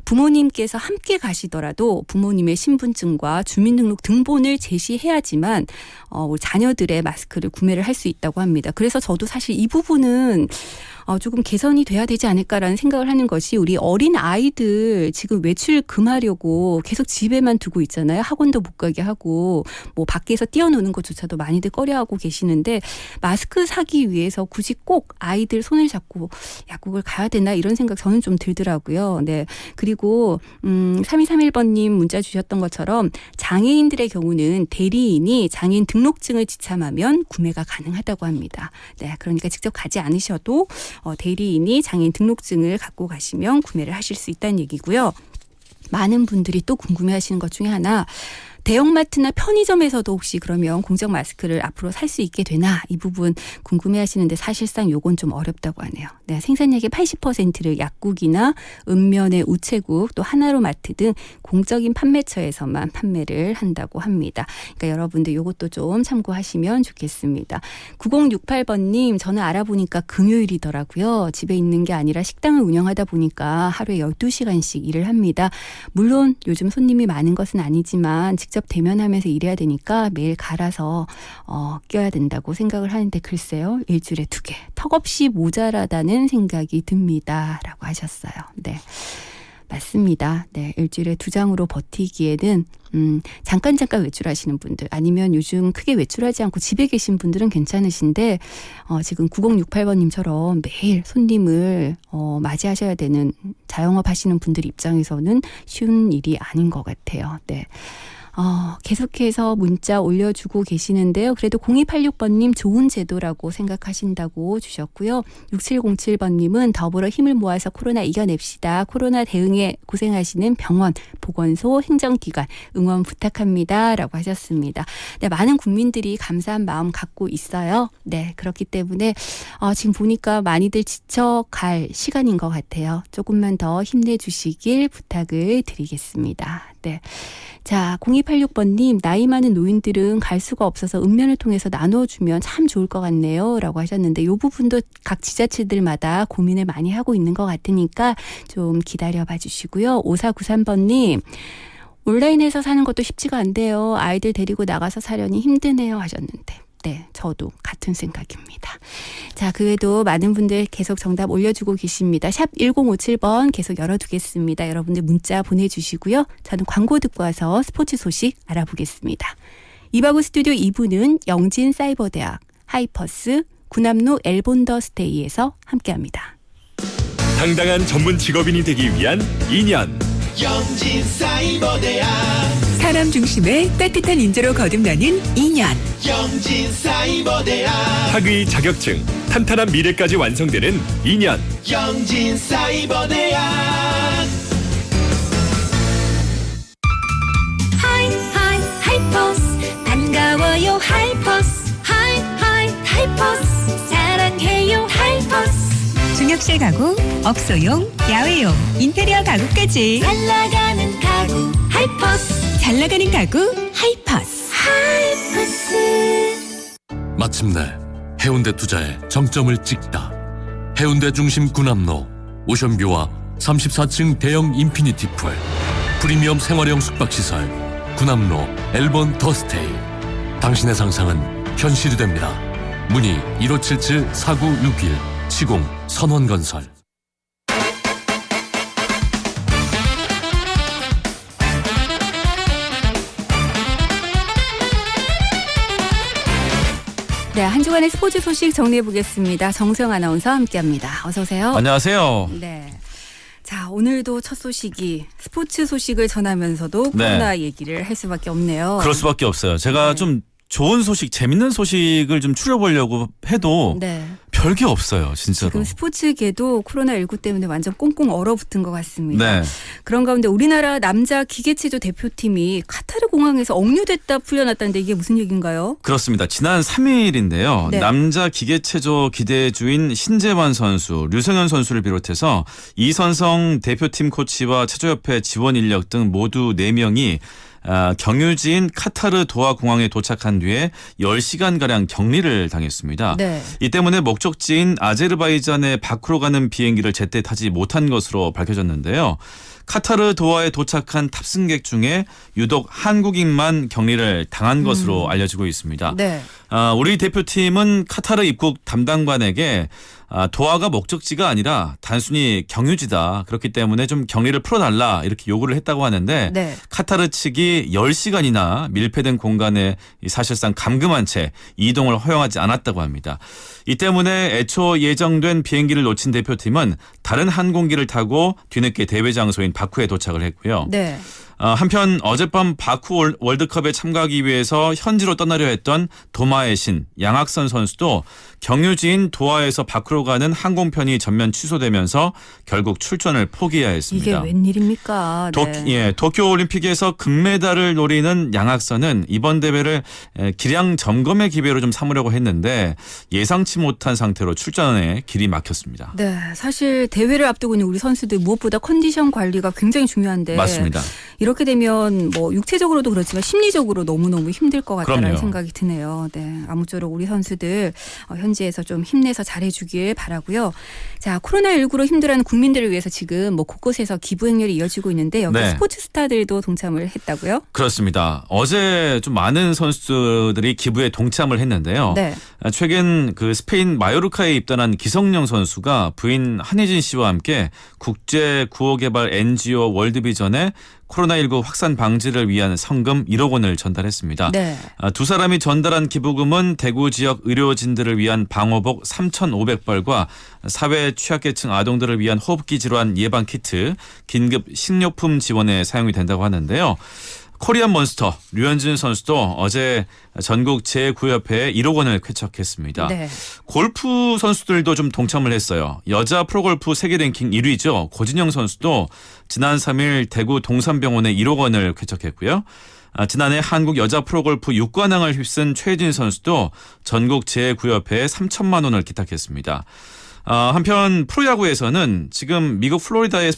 부모님께서 함께 가시더라도 부모님의 신분증과 주민등록 등본을 제시해야지만 자녀들의 마스크를 구매를 할 수 있다고 합니다. 그래서 저도 사실 이 부분은 조금 개선이 돼야 되지 않을까라는 생각을 하는 것이 우리 어린 아이들 지금 외출 금하려고 계속 집에만 두고 있잖아요. 학원도 못 가게 하고 뭐 밖에서 뛰어노는 것조차도 많이들 꺼려하고 계시는데 마스크 사기 위해서 굳이 꼭 아이들 손을 잡고 약국을 가야 되나 이런 생각 저는 좀 들더라고요. 네. 그리고 3231번님 문자 주셨던 것처럼 장애인들의 경우는 대리인이 장애인 등록증을 지참하면 구매가 가능하다고 합니다. 네. 그러니까 직접 가지 않으셔도 대리인이 장애인 등록증을 갖고 가시면 구매를 하실 수 있다는 얘기고요. 많은 분들이 또 궁금해하시는 것 중에 하나 대형마트나 편의점에서도 혹시 그러면 공적 마스크를 앞으로 살 수 있게 되나 이 부분 궁금해하시는데 사실상 요건 좀 어렵다고 하네요. 네, 생산량의 80%를 약국이나 읍면의 우체국 또 하나로마트 등 공적인 판매처에서만 판매를 한다고 합니다. 그러니까 여러분들 요것도 좀 참고하시면 좋겠습니다. 9068번님 저는 알아보니까 금요일이더라고요. 집에 있는 게 아니라 식당을 운영하다 보니까 하루에 12시간씩 일을 합니다. 물론 요즘 손님이 많은 것은 아니지만 직접 대면하면서 일해야 되니까 매일 갈아서 껴야 된다고 생각을 하는데 글쎄요. 일주일에 2개. 턱없이 모자라다는 생각이 듭니다. 라고 하셨어요. 네. 맞습니다. 네, 일주일에 2장으로 버티기에는 잠깐 외출하시는 분들 아니면 요즘 크게 외출하지 않고 집에 계신 분들은 괜찮으신데 지금 9068번님처럼 매일 손님을 맞이하셔야 되는 자영업 하시는 분들 입장에서는 쉬운 일이 아닌 것 같아요. 네. 계속해서 문자 올려주고 계시는데요. 그래도 0286번님 좋은 제도라고 생각하신다고 주셨고요. 6707번님은 더불어 힘을 모아서 코로나 이겨냅시다. 코로나 대응에 고생하시는 병원, 보건소, 행정기관 응원 부탁합니다. 라고 하셨습니다. 네, 많은 국민들이 감사한 마음 갖고 있어요. 네, 그렇기 때문에 지금 보니까 많이들 지쳐갈 시간인 것 같아요. 조금만 더 힘내주시길 부탁을 드리겠습니다. 네. 자, 0286번님, 나이 많은 노인들은 갈 수가 없어서 읍면을 통해서 나눠주면 참 좋을 것 같네요. 라고 하셨는데 이 부분도 각 지자체들마다 고민을 많이 하고 있는 것 같으니까 좀 기다려봐 주시고요. 5493번님, 온라인에서 사는 것도 쉽지가 않대요. 아이들 데리고 나가서 사려니 힘드네요 하셨는데. 네, 저도 같은 생각입니다. 자, 그 외에도 많은 분들 계속 정답 올려주고 계십니다. 샵 1057번 계속 열어두겠습니다. 여러분들 문자 보내주시고요. 저는 광고 듣고 와서 스포츠 소식 알아보겠습니다. 이바구 스튜디오 2부는 영진사이버대학, 하이퍼스, 구남로 엘본더스테이에서 함께합니다. 당당한 전문 직업인이 되기 위한 2년 영진사이버대학 사람 중심의 따뜻한 인재로 거듭나는 2년 영진사이버대학 학위 자격증 탄탄한 미래까지 완성되는 2년 영진사이버대학 하이퍼스 반가워요 하이퍼스 하이퍼스 사랑해요 하이퍼스 중역실 가구, 업소용, 야외용, 인테리어 가구까지 잘 나가는 가구 하이퍼스 잘 나가는 가구 하이퍼스. 마침내 해운대 투자에 정점을 찍다. 해운대 중심 구남로 오션뷰와 34층 대형 인피니티 풀 프리미엄 생활형 숙박시설 구남로 엘본 더스테이. 당신의 상상은 현실이 됩니다. 문의 1577-4961 시공 선원건설. 네, 한 주간의 스포츠 소식 정리해 보겠습니다. 정수영 아나운서와 함께합니다. 어서 오세요. 안녕하세요. 네. 자, 오늘도 첫 소식이 스포츠 소식을 전하면서도 코로나 얘기를 할 수밖에 없네요. 그럴 수밖에 없어요. 제가 좀 좋은 소식, 재밌는 소식을 좀 추려보려고 해도 별게 없어요, 진짜로. 지금 스포츠계도 코로나19 때문에 완전 꽁꽁 얼어붙은 것 같습니다. 네. 그런 가운데 우리나라 남자 기계체조 대표팀이 카타르 공항에서 억류됐다 풀려났다는데 이게 무슨 얘기인가요? 그렇습니다. 지난 3일인데요. 네. 남자 기계체조 기대주인 신재환 선수, 류성현 선수를 비롯해서 이선성 대표팀 코치와 체조협회 지원 인력 등 모두 4명이 경유지인 카타르 도하 공항에 도착한 뒤에 10시간가량 격리를 당했습니다. 네. 이 때문에 목적지인 아제르바이잔의 밖으로 가는 비행기를 제때 타지 못한 것으로 밝혀졌는데요. 카타르 도하에 도착한 탑승객 중에 유독 한국인만 격리를 당한 것으로 알려지고 있습니다. 네. 우리 대표팀은 카타르 입국 담당관에게 도하가 목적지가 아니라 단순히 경유지다. 그렇기 때문에 좀 격리를 풀어달라 이렇게 요구를 했다고 하는데 네. 카타르 측이 10시간이나 밀폐된 공간에 사실상 감금한 채 이동을 허용하지 않았다고 합니다. 이 때문에 애초 예정된 비행기를 놓친 대표팀은 다른 항공기를 타고 뒤늦게 대회 장소인 바쿠에 도착을 했고요. 네. 한편 어젯밤 바쿠 월드컵에 참가하기 위해서 현지로 떠나려 했던 도마의 신 양학선 선수도 경유지인 도하에서 바쿠로 가는 항공편이 전면 취소되면서 결국 출전을 포기해야 했습니다. 이게 웬일입니까? 네. 도쿄올림픽에서 금메달을 노리는 양학선은 이번 대회를 기량 점검의 기회로 좀 삼으려고 했는데 예상치 못한 상태로 출전에 길이 막혔습니다. 네, 사실 대회를 앞두고 있는 우리 선수들 무엇보다 컨디션 관리가 굉장히 중요한데 맞습니다. 이렇게 이렇게 되면 뭐 육체적으로도 그렇지만 심리적으로 너무너무 힘들 것 같다는 그럼요. 생각이 드네요. 네, 아무쪼록 우리 선수들 현지에서 좀 힘내서 잘해주길 바라고요. 자, 코로나19로 힘들어하는 국민들을 위해서 지금 뭐 곳곳에서 기부 행렬이 이어지고 있는데 여기 네. 스포츠 스타들도 동참을 했다고요? 그렇습니다. 어제 좀 많은 선수들이 기부에 동참을 했는데요. 네. 최근 그 스페인 마요르카에 입단한 기성용 선수가 부인 한혜진 씨와 함께 국제 구호개발 NGO 월드비전에 코로나19 확산 방지를 위한 성금 1억 원을 전달했습니다. 네. 두 사람이 전달한 기부금은 대구 지역 의료진들을 위한 방호복 3,500벌과 사회 취약계층 아동들을 위한 호흡기 질환 예방 키트, 긴급 식료품 지원에 사용이 된다고 하는데요. 코리안 몬스터 류현진 선수도 어제 전국 제9협회에 1억 원을 쾌척했습니다. 네. 골프 선수들도 좀 동참을 했어요. 여자 프로골프 세계 랭킹 1위죠. 고진영 선수도 지난 3일 대구 동산병원에 1억 원을 쾌척했고요. 지난해 한국 여자 프로골프 6관왕을 휩쓴 최혜진 선수도 전국 제9협회에 3천만 원을 기탁했습니다. 한편 프로야구에서는 지금 미국 플로리다에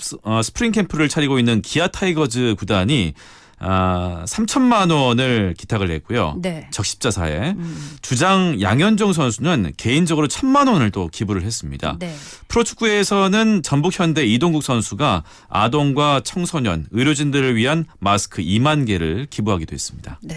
스프링 캠프를 차리고 있는 기아 타이거즈 구단이 3천만 원을 기탁을 했고요. 네. 적십자사에 주장 양현종 선수는 개인적으로 1,000만 원을 또 기부를 했습니다. 네. 프로축구에서는 전북현대 이동국 선수가 아동과 청소년, 의료진들을 위한 마스크 2만 개를 기부하기도 했습니다. 네.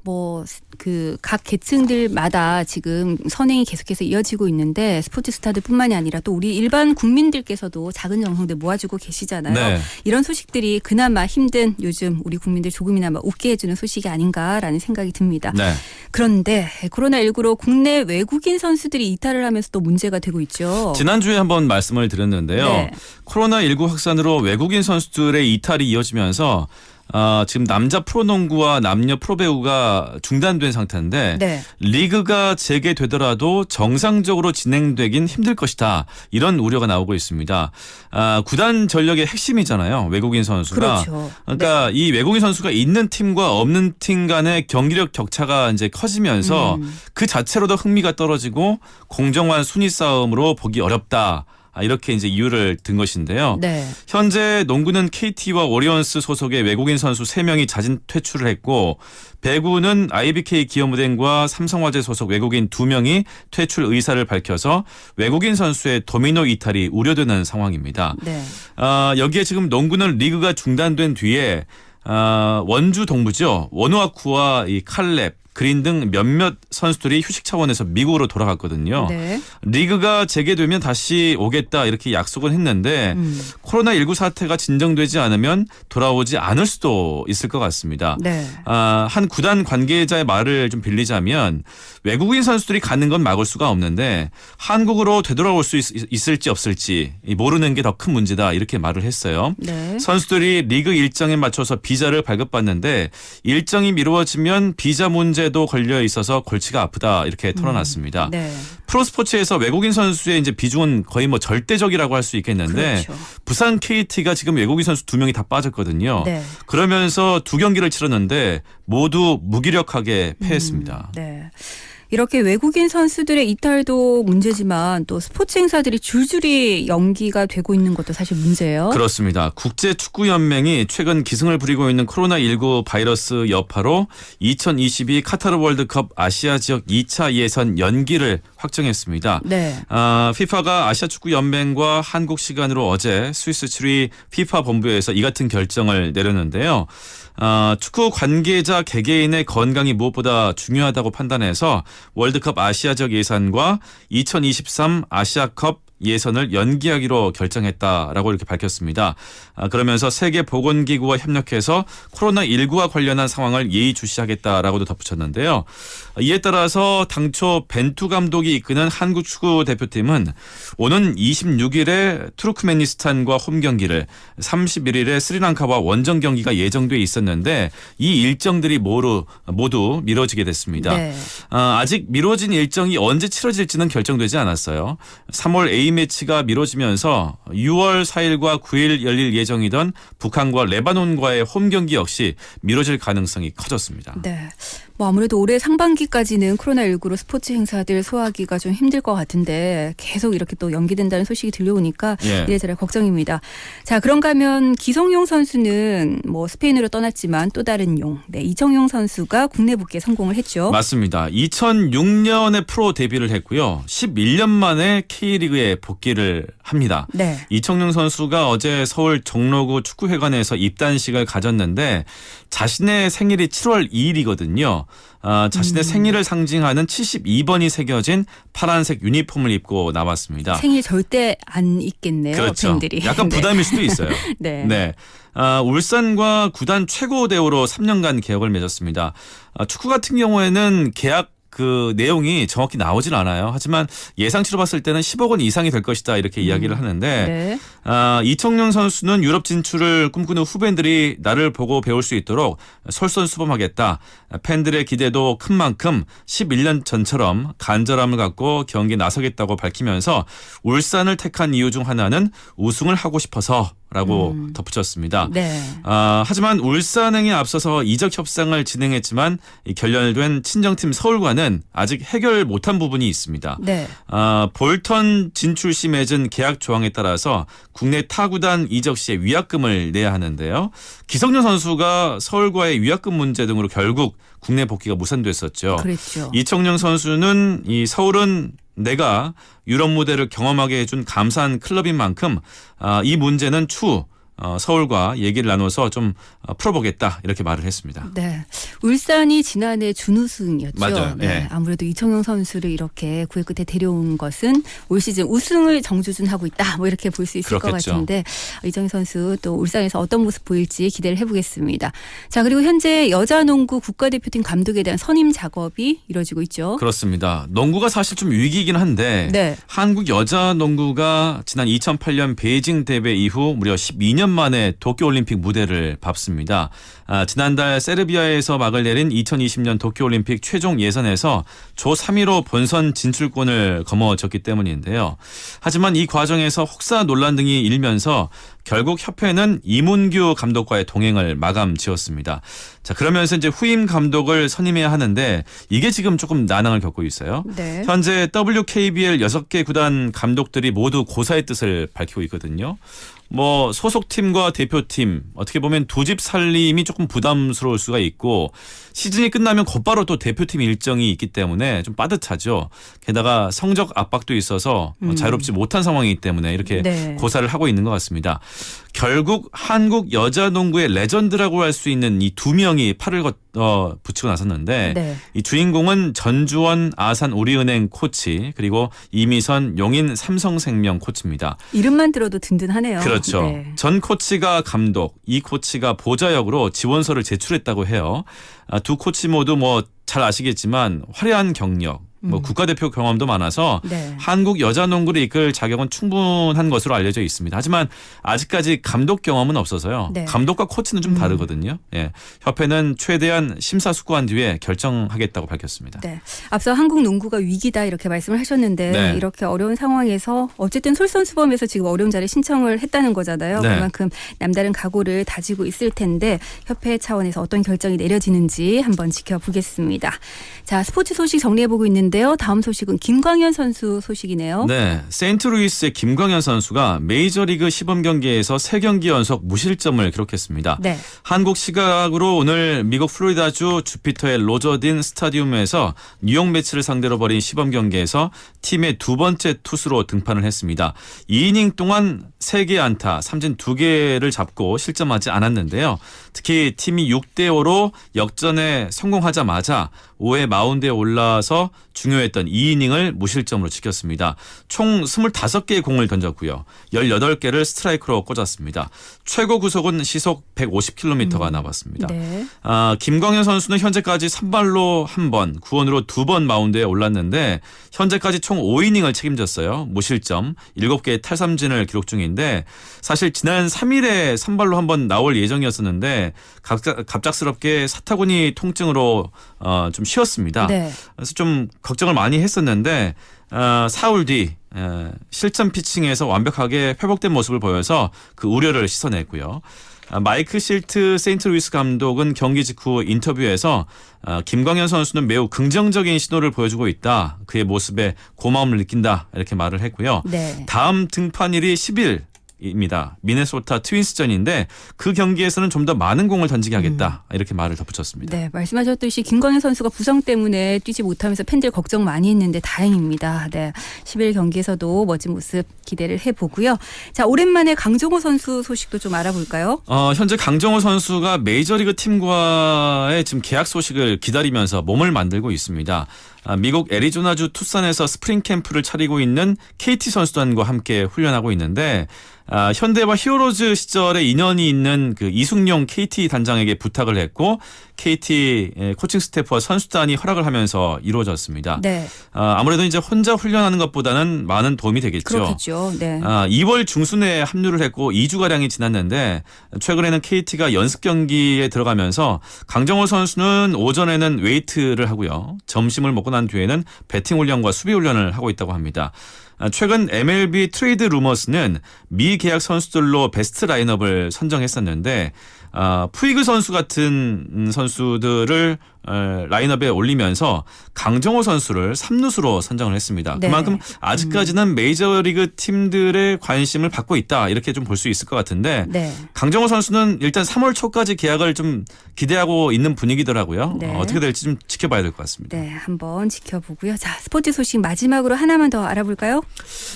뭐 그 각 계층들마다 지금 선행이 계속해서 이어지고 있는데 스포츠 스타들뿐만이 아니라 또 우리 일반 국민들께서도 작은 정성들 모아주고 계시잖아요. 네. 이런 소식들이 그나마 힘든 요즘 우리 국민들 조금이나마 웃게 해주는 소식이 아닌가라는 생각이 듭니다. 네. 그런데 코로나19로 국내 외국인 선수들이 이탈을 하면서 또 문제가 되고 있죠. 지난주에 한번 말씀을 드렸는데요. 네. 코로나19 확산으로 외국인 선수들의 이탈이 이어지면서 지금 남자 프로농구와 남녀 프로배구가 중단된 상태인데 네. 리그가 재개되더라도 정상적으로 진행되긴 힘들 것이다. 이런 우려가 나오고 있습니다. 구단 전력의 핵심이잖아요. 외국인 선수가. 그렇죠. 그러니까 이 외국인 선수가 있는 팀과 없는 팀 간의 경기력 격차가 이제 커지면서 그 자체로도 흥미가 떨어지고 공정한 순위 싸움으로 보기 어렵다. 이렇게 이제 이유를 든 것인데요. 네. 현재 농구는 KT와 오리온스 소속의 외국인 선수 3명이 자진 퇴출을 했고 배구는 IBK 기업은행과 삼성화재 소속 외국인 2명이 퇴출 의사를 밝혀서 외국인 선수의 도미노 이탈이 우려되는 상황입니다. 네. 여기에 지금 농구는 리그가 중단된 뒤에 원주 동부죠. 원우아쿠와 이 칼렙 그린 등 몇몇 선수들이 휴식 차원에서 미국으로 돌아갔거든요. 네. 리그가 재개되면 다시 오겠다 이렇게 약속을 했는데 코로나19 사태가 진정되지 않으면 돌아오지 않을 수도 있을 것 같습니다. 네. 한 구단 관계자의 말을 좀 빌리자면 외국인 선수들이 가는 건 막을 수가 없는데 한국으로 되돌아올 수 있을지 없을지 모르는 게 더 큰 문제다 이렇게 말을 했어요. 네. 선수들이 리그 일정에 맞춰서 비자를 발급받는데 일정이 미루어지면 비자 문제도 걸려 있어서 골치가 아프다 이렇게 털어놨습니다. 네. 프로스포츠에서 외국인 선수의 이제 비중은 거의 뭐 절대적이라고 할 수 있겠는데 그렇죠. 부산 KT가 지금 외국인 선수 2명이 다 빠졌거든요. 네. 그러면서 2경기를 치렀는데 모두 무기력하게 패했습니다. 네. 이렇게 외국인 선수들의 이탈도 문제지만 또 스포츠 행사들이 줄줄이 연기가 되고 있는 것도 사실 문제예요. 그렇습니다. 국제축구연맹이 최근 기승을 부리고 있는 코로나19 바이러스 여파로 2022 카타르 월드컵 아시아 지역 2차 예선 연기를 확정했습니다. 네. FIFA가 아시아축구연맹과 한국 시간으로 어제 스위스 출입 FIFA 본부에서 이 같은 결정을 내렸는데요. 축구 관계자 개개인의 건강이 무엇보다 중요하다고 판단해서 월드컵 아시아 지역 예선과 2023 아시아컵 예선을 연기하기로 결정했다라고 이렇게 밝혔습니다. 그러면서 세계보건기구와 협력해서 코로나19와 관련한 상황을 예의주시하겠다라고도 덧붙였는데요. 이에 따라서 당초 벤투 감독이 이끄는 한국 축구 대표팀은 오는 26일에 투르크메니스탄과 홈 경기를 31일에 스리랑카와 원정 경기가 예정돼 있었는데 이 일정들이 모두 미뤄지게 됐습니다. 네. 아직 미뤄진 일정이 언제 치러질지는 결정되지 않았어요. 3월 A A매치가 미뤄지면서 6월 4일과 9일 열릴 예정이던 북한과 레바논과의 홈 경기 역시 미뤄질 가능성이 커졌습니다. 네. 뭐 아무래도 올해 상반기까지는 코로나19로 스포츠 행사들 소화하기가 좀 힘들 것 같은데 계속 이렇게 또 연기된다는 소식이 들려오니까 예. 이래저래 걱정입니다. 자, 그런가 하면 기성용 선수는 뭐 스페인으로 떠났지만 또 다른 용, 네, 이청용 선수가 국내 복귀에 성공을 했죠. 맞습니다. 2006년에 프로 데뷔를 했고요. 11년 만에 K리그에 복귀를 합니다. 네. 이청용 선수가 어제 서울 종로구 축구회관에서 입단식을 가졌는데 자신의 생일이 7월 2일이거든요. 자신의 생일을 상징하는 72번이 새겨진 파란색 유니폼을 입고 나왔습니다. 생일 절대 안 잊겠네요. 그렇죠. 팬들이. 약간 부담일 수도 있어요. 네. 네. 울산과 구단 최고 대우로 3년간 계약을 맺었습니다. 축구 같은 경우에는 계약 그 내용이 정확히 나오진 않아요. 하지만 예상치로 봤을 때는 10억 원 이상이 될 것이다 이렇게 이야기를 하는데 네. 이청용 선수는 유럽 진출을 꿈꾸는 후배들이 나를 보고 배울 수 있도록 솔선수범하겠다. 팬들의 기대도 큰 만큼 11년 전처럼 간절함을 갖고 경기에 나서겠다고 밝히면서 울산을 택한 이유 중 하나는 우승을 하고 싶어서 라고 덧붙였습니다. 네. 하지만 울산행에 앞서서 이적 협상을 진행했지만 결렬된 친정팀 서울과는 아직 해결 못한 부분이 있습니다. 네. 볼턴 진출 시 맺은 계약 조항에 따라서 국내 타구단 이적 시에 위약금을 내야 하는데요. 기성용 선수가 서울과의 위약금 문제 등으로 결국 국내 복귀가 무산됐었죠. 그랬죠. 이청용 선수는 이 서울은 내가 유럽 무대를 경험하게 해준 감사한 클럽인 만큼 이 문제는 추후 서울과 얘기를 나눠서 좀 풀어보겠다 이렇게 말을 했습니다. 네, 울산이 지난해 준우승이었죠. 맞아요. 네, 네. 아무래도 이청용 선수를 이렇게 9회 끝에 데려온 것은 올 시즌 우승을 정주준하고 있다. 뭐 이렇게 볼 수 있을 그렇겠죠. 것 같은데 이청용 선수 또 울산에서 어떤 모습 보일지 기대를 해보겠습니다. 자, 그리고 현재 여자농구 국가대표팀 감독에 대한 선임 작업이 이루어지고 있죠. 그렇습니다. 농구가 사실 좀 위기이긴 한데 네. 한국 여자 농구가 지난 2008년 베이징 대회 이후 무려 12년 만에 도쿄올림픽 무대를 밟습니다. 지난달 세르비아에서 막을 내린 2020년 도쿄올림픽 최종 예선에서 조 3위로 본선 진출권을 거머쥐었기 때문인데요. 하지만 이 과정에서 혹사 논란 등이 일면서 결국 협회는 이문규 감독과의 동행을 마감 지었습니다. 자, 그러면서 이제 후임 감독을 선임해야 하는데 이게 지금 조금 난항을 겪고 있어요. 네. 현재 WKBL 6개 구단 감독들이 모두 고사의 뜻을 밝히고 있거든요. 뭐 소속팀과 대표팀 어떻게 보면 두 집 살림이 조금 부담스러울 수가 있고 시즌이 끝나면 곧바로 또 대표팀 일정이 있기 때문에 좀 빠듯하죠. 게다가 성적 압박도 있어서 자유롭지 못한 상황이기 때문에 이렇게 네. 고사를 하고 있는 것 같습니다. 결국 한국 여자 농구의 레전드라고 할 수 있는 이 두 명이 팔을 붙이고 나섰는데 네. 이 주인공은 전주원 아산 우리은행 코치 그리고 이미선 용인 삼성생명 코치입니다. 이름만 들어도 든든하네요. 그렇죠. 네. 전 코치가 감독, 이 코치가 보좌역으로 지원서를 제출했다고 해요. 두 코치 모두 뭐 잘 아시겠지만 화려한 경력, 뭐 국가대표 경험도 많아서 네. 한국 여자 농구를 이끌 자격은 충분한 것으로 알려져 있습니다. 하지만 아직까지 감독 경험은 없어서요. 네. 감독과 코치는 좀 다르거든요. 예. 협회는 최대한 심사숙고한 뒤에 결정하겠다고 밝혔습니다. 네. 앞서 한국 농구가 위기다 이렇게 말씀을 하셨는데 네. 이렇게 어려운 상황에서 어쨌든 솔선수범해서 지금 어려운 자리에 신청을 했다는 거잖아요. 네. 그만큼 남다른 각오를 다지고 있을 텐데 협회 차원에서 어떤 결정이 내려지는지 한번 지켜보겠습니다. 자, 스포츠 소식 정리해보고 있는데요. 다음 소식은 김광현 선수 소식이네요. 네, 세인트루이스의 김광현 선수가 메이저리그 시범 경기에서 3경기 연속 무실점을 기록했습니다. 네. 한국 시각으로 오늘 미국 플로리다주 주피터의 로저딘 스타디움에서 뉴욕 매치를 상대로 벌인 시범 경기에서 팀의 두 번째 투수로 등판을 했습니다. 2이닝 동안 3개 안타, 삼진 2개를 잡고 실점하지 않았는데요. 특히 팀이 6대5로 역전에 성공하자마자 5회 마운드에 올라서 중요했던 2이닝을 무실점으로 지켰습니다. 총 25개의 공을 던졌고요. 18개를 스트라이크로 꽂았습니다. 최고 구속은 시속 150km가 나왔습니다. 네. 김광현 선수는 현재까지 선발로 1번, 구원으로 2번 마운드에 올랐는데 현재까지 총 5이닝을 책임졌어요. 무실점, 7개의 탈삼진을 기록 중인데 사실 지난 3일에 선발로 한번 나올 예정이었었는데 갑작스럽게 사타구니 통증으로 좀 쉬었습니다. 네. 그래서 좀 걱정을 많이 했었는데 4월 뒤 실전 피칭에서 완벽하게 회복된 모습을 보여서 그 우려를 씻어냈고요. 마이크 실트 세인트루이스 감독은 경기 직후 인터뷰에서 김광현 선수는 매우 긍정적인 신호를 보여주고 있다. 그의 모습에 고마움을 느낀다. 이렇게 말을 했고요. 네. 다음 등판일이 10일 입니다. 미네소타 트윈스전인데 그 경기에서는 좀 더 많은 공을 던지게 하겠다. 이렇게 말을 덧붙였습니다. 네, 말씀하셨듯이 김광현 선수가 부상 때문에 뛰지 못하면서 팬들 걱정 많이 했는데 다행입니다. 네, 11일 경기에서도 멋진 모습 기대를 해보고요. 자, 오랜만에 강정호 선수 소식도 좀 알아볼까요? 현재 강정호 선수가 메이저리그 팀과의 지금 계약 소식을 기다리면서 몸을 만들고 있습니다. 미국 애리조나주 투싼에서 스프링 캠프를 차리고 있는 KT 선수단과 함께 훈련하고 있는데 현대와 히어로즈 시절에 인연이 있는 그 이승용 KT 단장에게 부탁을 했고 KT 코칭 스태프와 선수단이 허락을 하면서 이루어졌습니다. 네. 아무래도 이제 혼자 훈련하는 것보다는 많은 도움이 되겠죠. 그렇겠죠. 네. 2월 중순에 합류를 했고 2주가량이 지났는데 최근에는 KT가 연습 경기에 들어가면서 강정호 선수는 오전에는 웨이트를 하고요. 점심을 먹고 난 뒤에는 배팅 훈련과 수비 훈련을 하고 있다고 합니다. 최근 MLB 트레이드 루머스는 미계약 선수들로 베스트 라인업을 선정했었는데 푸이그 선수 같은 선수들을 라인업에 올리면서 강정호 선수를 3루수로 선정을 했습니다. 네. 그만큼 아직까지는 메이저리그 팀들의 관심을 받고 있다 이렇게 좀 볼 수 있을 것 같은데 네. 강정호 선수는 일단 3월 초까지 계약을 좀 기대하고 있는 분위기더라고요. 네. 어떻게 될지 좀 지켜봐야 될 것 같습니다. 네, 한번 지켜보고요. 자, 스포츠 소식 마지막으로 하나만 더 알아볼까요?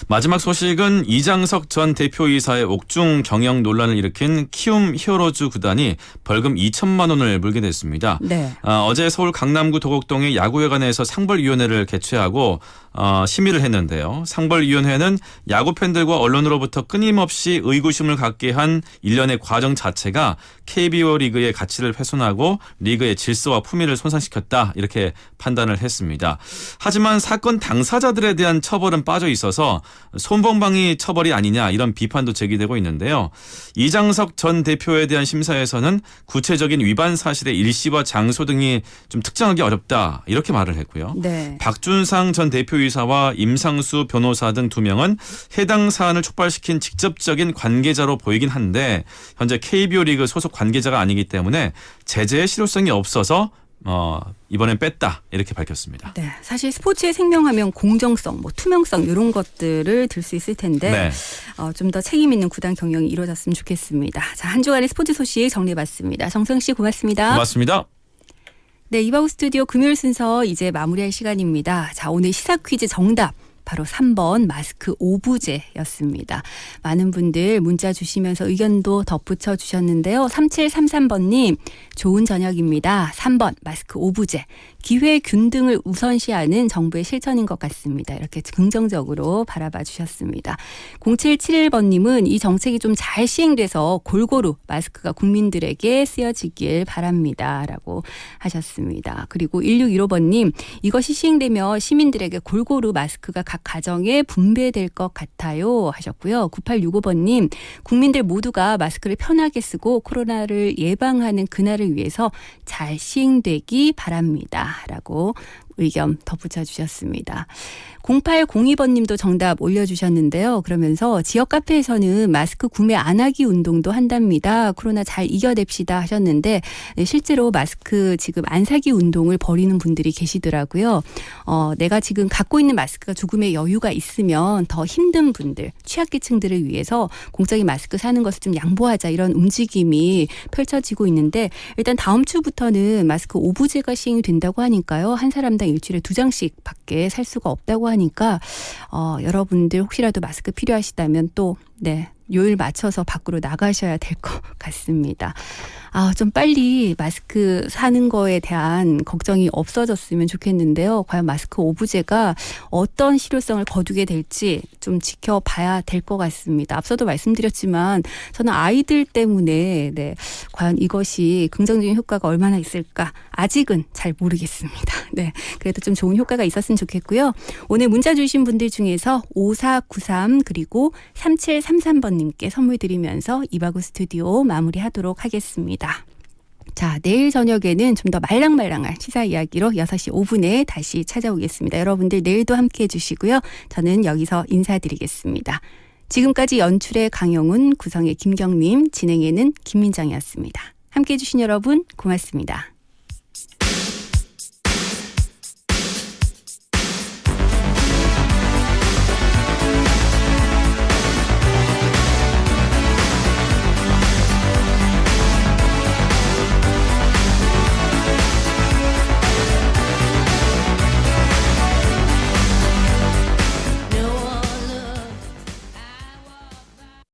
마지막 소식은 이장석 전 대표이사의 옥중 경영 논란을 일으킨 키움 히어로즈 구단이 벌금 2천만 원을 물게 됐습니다. 네. 어제 서울 강남구 도곡동의 야구회관에서 상벌위원회를 개최하고 심의를 했는데요. 상벌위원회는 야구 팬들과 언론으로부터 끊임없이 의구심을 갖게 한 일련의 과정 자체가 KBO 리그의 가치를 훼손하고 리그의 질서와 품위를 손상시켰다 이렇게 판단을 했습니다. 하지만 사건 당사자들에 대한 처벌은 빠져 있어서 솜방망이 처벌이 아니냐 이런 비판도 제기되고 있는데요. 이장석 전 대표에 대한 심사에서는 구체적인 위반 사실의 일시와 장소 등이 좀 특정하기 어렵다 이렇게 말을 했고요. 네. 박준상 전 대표이사와 임상수 변호사 등 2명은 해당 사안을 촉발시킨 직접적인 관계자로 보이긴 한데 현재 KBO 리그 소속 관계자가 아니기 때문에 제재의 실효성이 없어서 이번엔 뺐다 이렇게 밝혔습니다. 네, 사실 스포츠의 생명하면 공정성, 투명성 이런 것들을 들 수 있을 텐데 네. 좀 더 책임 있는 구단 경영이 이루어졌으면 좋겠습니다. 자, 한 주간의 스포츠 소식 정리해봤습니다. 정성 씨 고맙습니다. 고맙습니다. 네, 이바우 스튜디오 금요일 순서 이제 마무리할 시간입니다. 자, 오늘 시사 퀴즈 정답. 바로 3번 마스크 오브제였습니다. 많은 분들 문자 주시면서 의견도 덧붙여 주셨는데요. 3733번님 좋은 저녁입니다. 3번 마스크 오브제. 기회 균등을 우선시하는 정부의 실천인 것 같습니다. 이렇게 긍정적으로 바라봐 주셨습니다. 0771번님은 이 정책이 좀 잘 시행돼서 골고루 마스크가 국민들에게 쓰여지길 바랍니다. 라고 하셨습니다. 그리고 1615번님 이것이 시행되면 시민들에게 골고루 마스크가 각 가정에 분배될 것 같아요 하셨고요. 9865번님 국민들 모두가 마스크를 편하게 쓰고 코로나를 예방하는 그날을 위해서 잘 시행되기 바랍니다. 라고 의견 덧붙여 주셨습니다. 0802번님도 정답 올려주셨는데요. 그러면서 지역 카페에서는 마스크 구매 안 하기 운동도 한답니다. 코로나 잘 이겨냅시다 하셨는데 실제로 마스크 지금 안 사기 운동을 벌이는 분들이 계시더라고요. 내가 지금 갖고 있는 마스크가 조금의 여유가 있으면 더 힘든 분들, 취약계층들을 위해서 공적인 마스크 사는 것을 좀 양보하자 이런 움직임이 펼쳐지고 있는데 일단 다음 주부터는 마스크 오브제가 시행이 된다고 하니까요. 한 사람당 일주일에 2장씩 밖에 살 수가 없다고 하니까 여러분들 혹시라도 마스크 필요하시다면 또 요일 맞춰서 밖으로 나가셔야 될 것 같습니다. 좀 빨리 마스크 사는 거에 대한 걱정이 없어졌으면 좋겠는데요. 과연 마스크 오브제가 어떤 실효성을 거두게 될지 좀 지켜봐야 될 것 같습니다. 앞서도 말씀드렸지만 저는 아이들 때문에 과연 이것이 긍정적인 효과가 얼마나 있을까 아직은 잘 모르겠습니다. 그래도 좀 좋은 효과가 있었으면 좋겠고요. 오늘 문자 주신 분들 중에서 5493 그리고 3733번님께 선물 드리면서 이바구 스튜디오 마무리하도록 하겠습니다. 자, 내일 저녁에는 좀 더 말랑말랑한 시사 이야기로 6시 5분에 다시 찾아오겠습니다. 여러분들 내일도 함께해 주시고요. 저는 여기서 인사드리겠습니다. 지금까지 연출의 강영훈, 구성의 김경림, 진행에는 김민정이었습니다. 함께해 주신 여러분 고맙습니다.